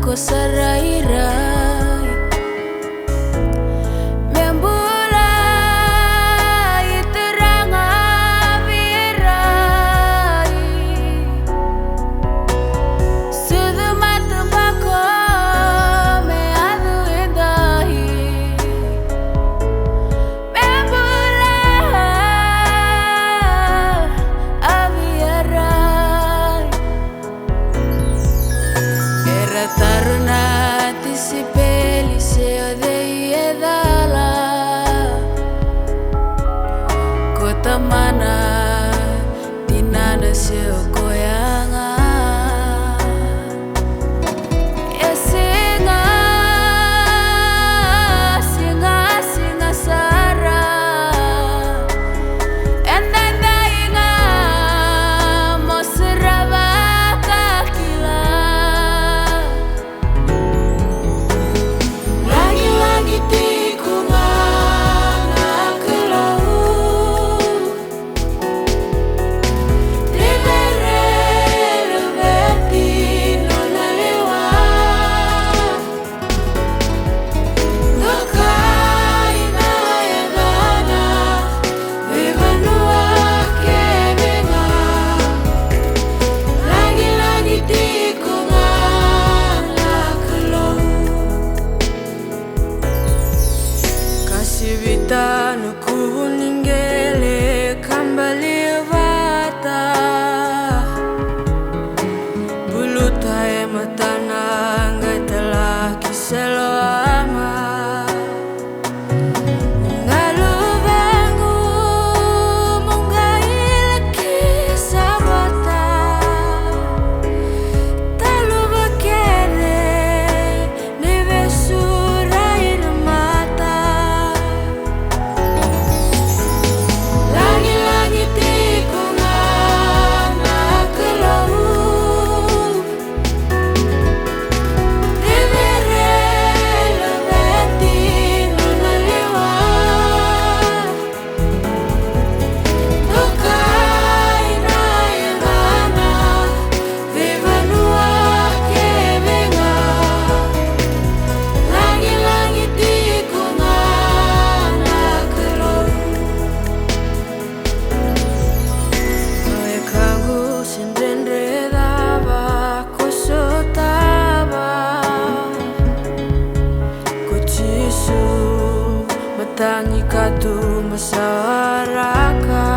ko sarai-rai membulai terang avirai sudah mata bako me adu indahi membulai avirai era taruna si peli se odeia dala kota mana tinana se koyanga ya singa singa singa sara endanda inga mosrava kakila no kuningele kambali vata bulu tae matana ngai telah kiselo ama ngalu bangu monggai laki sabata talu bakere neve surai mata Tangi katu masyarakat